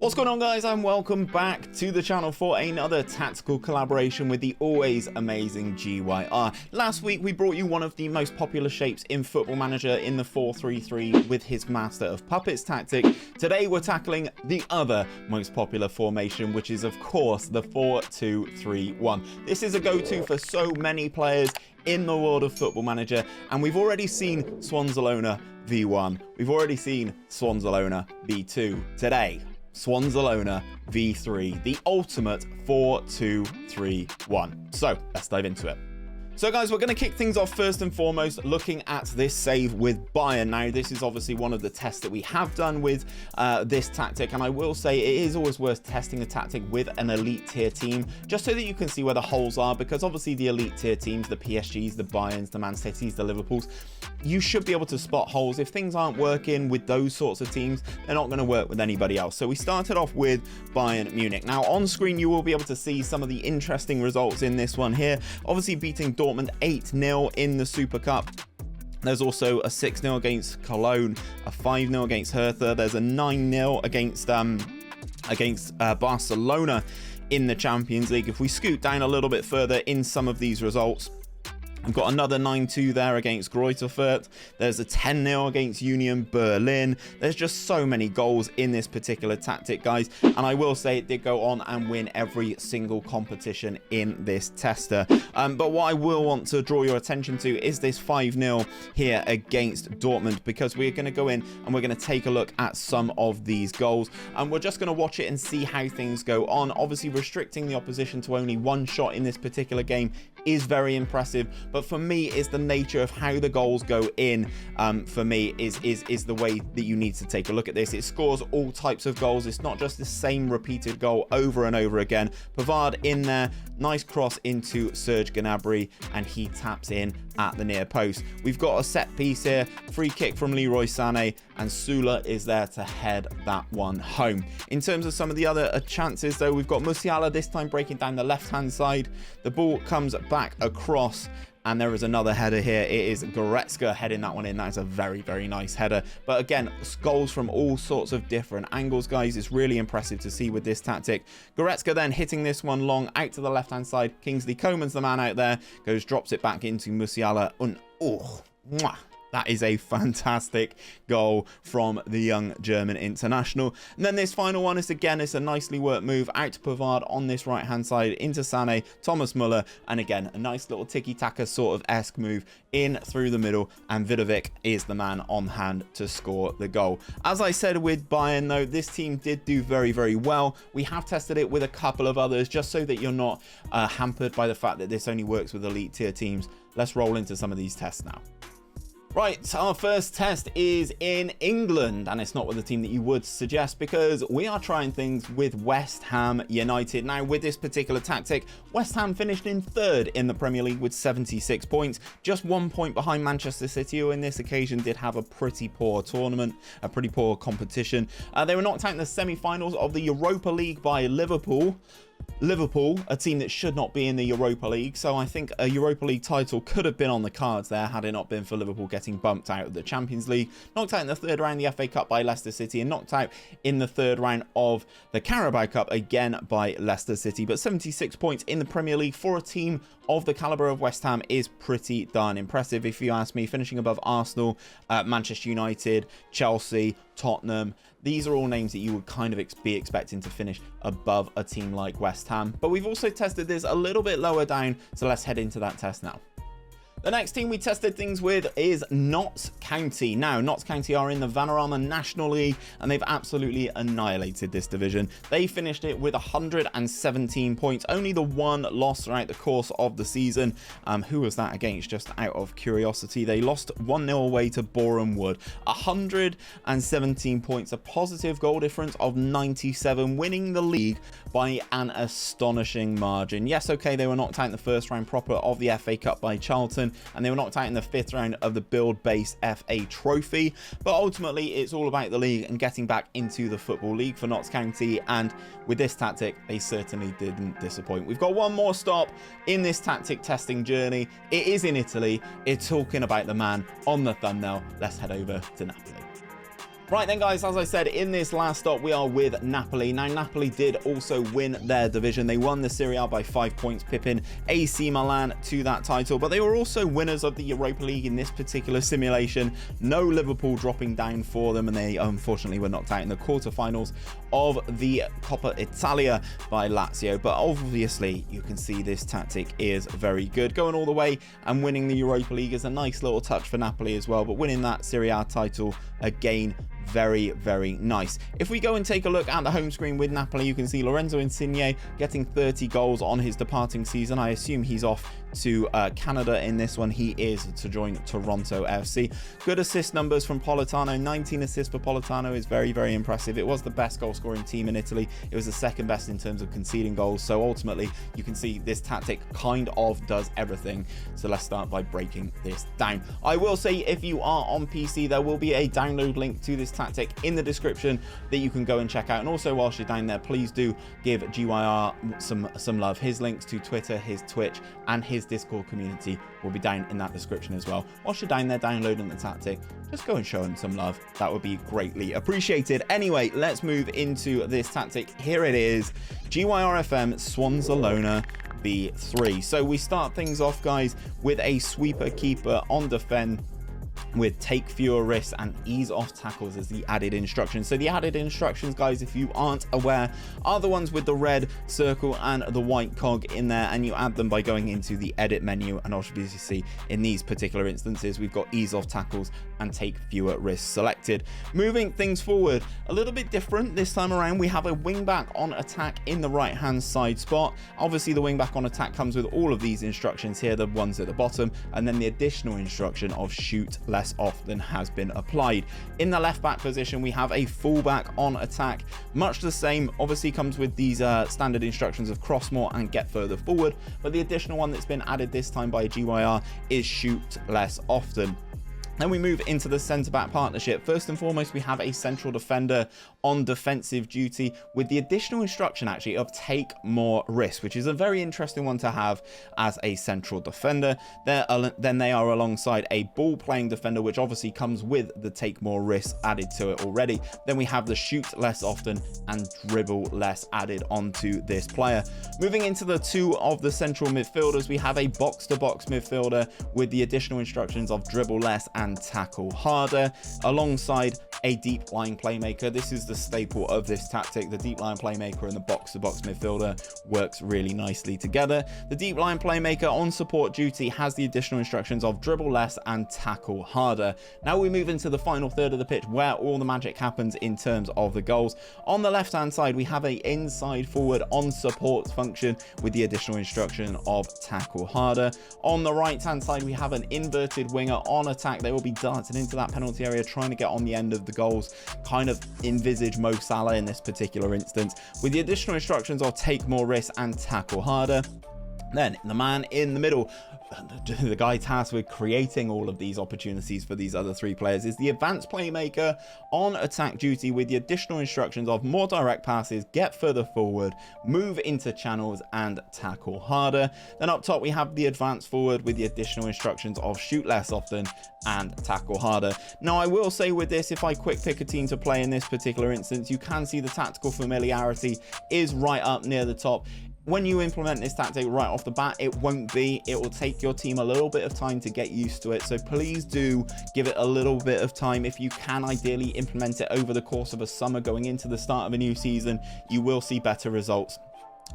What's going on, guys, and welcome back to the channel for another tactical collaboration with the always amazing 𝘼𝙗𝙤. Last week we brought you one of the most popular shapes in Football Manager in the 4-3-3 with his Master of Puppets tactic. Today we're tackling the other most popular formation, which is of course the 4-2-3-1. This is a go-to for so many players in the world of Football Manager, and we've already seen 𝘼𝙗𝙤𝙪 v1, we've already seen 𝘼𝙗𝙤𝙪 v2. Today, 𝘼𝙗𝙤𝙪 v3, the ultimate 4-2-3-1. So let's dive into it. So guys, we're going to kick things off first and foremost looking at this save with Bayern. Now, this is obviously one of the tests that we have done with this tactic, and I will say it is always worth testing a tactic with an elite tier team, just so that you can see where the holes are, because obviously the elite tier teams, the PSGs, the Bayerns, the Man Cities, the Liverpools, you should be able to spot holes. If things aren't working with those sorts of teams, they're not going to work with anybody else. So we started off with Bayern Munich. Now on screen, you will be able to see some of the interesting results in this one here. Obviously beating Dortmund 8-0 in the Super Cup. There's also a 6-0 against Cologne, a 5-0 against Hertha. There's a 9-0 against Barcelona in the Champions League. If we scoot down a little bit further in some of these results, we've got another 9-2 there against Greuther Fürth. There's a 10-0 against Union Berlin. There's just so many goals in this particular tactic, guys. And I will say it did go on and win every single competition in this tester. But what I will want to draw your attention to is this 5-0 here against Dortmund, because we're going to go in and we're going to take a look at some of these goals. And we're just going to watch it and see how things go on. Obviously, restricting the opposition to only one shot in this particular game is very impressive, but for me is the nature of how the goals go in. For me is the way that you need to take a look at this. It scores all types of goals. It's not just the same repeated goal over and over again. Pavard in there, nice cross into 𝘼𝙗𝙤𝙪 Gnabry, and he taps in at the near post. We've got a set piece here, free kick from Leroy Sané, and Süle is there to head that one home. In terms of some of the other chances though, we've got Musiala this time breaking down the left hand side. The ball comes back across, and there is another header here. It is Goretzka heading that one in. That is a very, very nice header. But again, goals from all sorts of different angles, guys. It's really impressive to see with this tactic. Goretzka then hitting this one long out to the left-hand side. Kingsley Coman's the man out there. Drops it back into Musiala. Oh, mwah. That is a fantastic goal from the young German international. And then this final one is, again, it's a nicely worked move out to Pavard on this right hand side into Sané, Thomas Müller, and again a nice little tiki-taka sort of esque move in through the middle, and Vidovic is the man on hand to score the goal. As I said with Bayern though, this team did do very, very well. We have tested it with a couple of others just so that you're not hampered by the fact that this only works with elite tier teams. Let's roll into some of these tests now. Right, our first test is in England, and it's not with a team that you would suggest, because we are trying things with West Ham United. Now, with this particular tactic, West Ham finished in third in the Premier League with 76 points, just 1 point behind Manchester City, who in this occasion did have a pretty poor tournament, a pretty poor competition. They were knocked out in the semi-finals of the Europa League by Liverpool, a team that should not be in the Europa League, so I think a Europa League title could have been on the cards there had it not been for Liverpool getting bumped out of the Champions League. Knocked out in the third round the FA Cup by Leicester City, and knocked out in the third round of the Carabao Cup again by Leicester City. But 76 points in the Premier League for a team of the calibre of West Ham is pretty darn impressive, if you ask me. Finishing above Arsenal, Manchester United, Chelsea, Tottenham. These are all names that you would kind of be expecting to finish above a team like West Ham. But we've also tested this a little bit lower down, so let's head into that test now. The next team we tested things with is Knox County. Now, Knox County are in the Vanarama National League, and they've absolutely annihilated this division. They finished it with 117 points, only the one loss throughout the course of the season. Who was that against? Just out of curiosity, they lost 1-0 away to Boreham Wood. 117 points, a positive goal difference of 97, winning the league by an astonishing margin. Yes, okay, they were knocked out in the first round proper of the FA Cup by Charlton, and they were knocked out in the fifth round of the build-based FA Trophy. But ultimately, it's all about the league and getting back into the Football League for Knox County, and with this tactic, they certainly didn't disappoint. We've got one more stop in this tactic testing journey. It is in Italy. It's talking about the man on the thumbnail. Let's head over to Napoli. Right then, guys, as I said, in this last stop, we are with Napoli. Now, Napoli did also win their division. They won the Serie A by 5 points, pipping AC Milan to that title, but they were also winners of the Europa League in this particular simulation. No Liverpool dropping down for them, and they unfortunately were knocked out in the quarterfinals of the Coppa Italia by Lazio. But obviously, you can see this tactic is very good. Going all the way and winning the Europa League is a nice little touch for Napoli as well, but winning that Serie A title again, very, very nice. If we go and take a look at the home screen with Napoli, you can see Lorenzo Insigne getting 30 goals on his departing season. I assume he's off to Canada in this one. He is to join Toronto FC. Good assist numbers from Politano. 19 assists for Politano is very, very impressive. It was the best goal scoring team in Italy. It was the second best in terms of conceding goals. So ultimately, you can see this tactic kind of does everything. So let's start by breaking this down. I will say, if you are on PC, there will be a download link to this tactic in the description that you can go and check out. And also, whilst you're down there, please do give 𝘼𝙗𝙤𝙪 some love. His links to Twitter, his Twitch, and his Discord community will be down in that description as well. Whilst you're down there downloading the tactic, just go and show him some love. That would be greatly appreciated. Anyway, let's move into this tactic. Here it is, 𝘼𝙗RFM Swansea B3. So we start things off, guys, with a sweeper keeper on defend, with take fewer risks and ease off tackles as the added instructions. So the added instructions, guys, if you aren't aware, are the ones with the red circle and the white cog in there, and you add them by going into the edit menu. And obviously, see in these particular instances, we've got ease off tackles and take fewer risks selected. Moving things forward, a little bit different this time around, we have a wing back on attack in the right hand side spot. Obviously, the wing back on attack comes with all of these instructions here, the ones at the bottom, and then the additional instruction of shoot less often has been applied. In the left back position, we have a fullback on attack, much the same. Obviously comes with these standard instructions of cross more and get further forward, but the additional one that's been added this time by 𝘼𝙗 is shoot less often. Then we move into the centre-back partnership. First and foremost, we have a central defender on defensive duty with the additional instruction actually of take more risks, which is a very interesting one to have as a central defender. Then they are alongside a ball-playing defender, which obviously comes with the take more risks added to it already. Then we have the shoot less often and dribble less added onto this player. Moving into the two of the central midfielders, we have a box-to-box midfielder with the additional instructions of dribble less and tackle harder, alongside a deep lying playmaker. This is the staple of this tactic. The deep lying playmaker and the box-to-box midfielder works really nicely together. The deep lying playmaker on support duty has the additional instructions of dribble less and tackle harder. Now we move into the final third of the pitch where all the magic happens in terms of the goals. On the left hand side, we have a inside forward on support function with the additional instruction of tackle harder. On the right hand side, we have an inverted winger on attack. They will be darting into that penalty area trying to get on the end of the goals, kind of envisage Mo Salah in this particular instance, with the additional instructions of take more risks and tackle harder. Then the man in the middle, the guy tasked with creating all of these opportunities for these other three players, is the advanced playmaker on attack duty with the additional instructions of more direct passes, get further forward, move into channels and tackle harder. Then up top we have the advanced forward with the additional instructions of shoot less often and tackle harder. Now I will say with this, if I quick pick a team to play in this particular instance, you can see the tactical familiarity is right up near the top. When you implement this tactic right off the bat, it won't be. It will take your team a little bit of time to get used to it. So please do give it a little bit of time. If you can ideally implement it over the course of a summer going into the start of a new season, you will see better results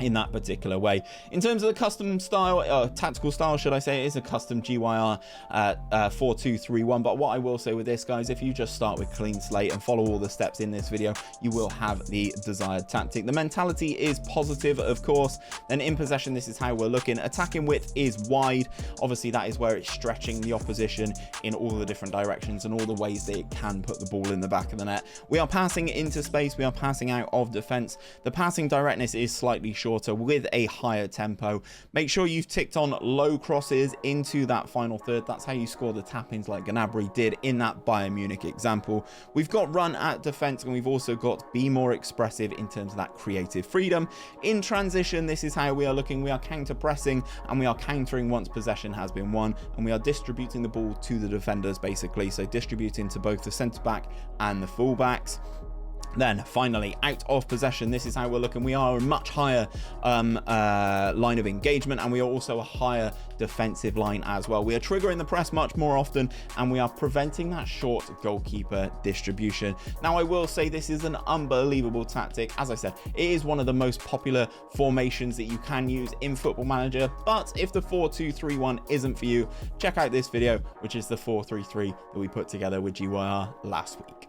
in that particular way. In terms of the custom style, tactical style should I say, it is a custom 𝘼𝙗 4-2-3-1, but what I will say with this, guys, if you just start with clean slate and follow all the steps in this video, you will have the desired tactic. The mentality is positive, of course. Then in possession, this is how we're looking. Attacking width is wide. Obviously that is where it's stretching the opposition in all the different directions and all the ways that it can put the ball in the back of the net. We are passing into space, we are passing out of defense. The passing directness is slightly shorter with a higher tempo. Make sure you've ticked on low crosses into that final third. That's how you score the tap-ins like Gnabry did in that Bayern Munich example. We've got run at defense, and we've also got be more expressive in terms of that creative freedom. In transition, this is how we are looking. We are counter pressing, and we are countering once possession has been won, and we are distributing the ball to the defenders basically, so distributing to both the centre back and the fullbacks. Then finally, out of possession, this is how we're looking. We are a much higher line of engagement, and we are also a higher defensive line as well. We are triggering the press much more often, and we are preventing that short goalkeeper distribution. Now, I will say this is an unbelievable tactic. As I said, it is one of the most popular formations that you can use in Football Manager, but if the 4-2-3-1 isn't for you, check out this video, which is the 4-3-3 that we put together with 𝘼𝙗𝙤𝙪 last week.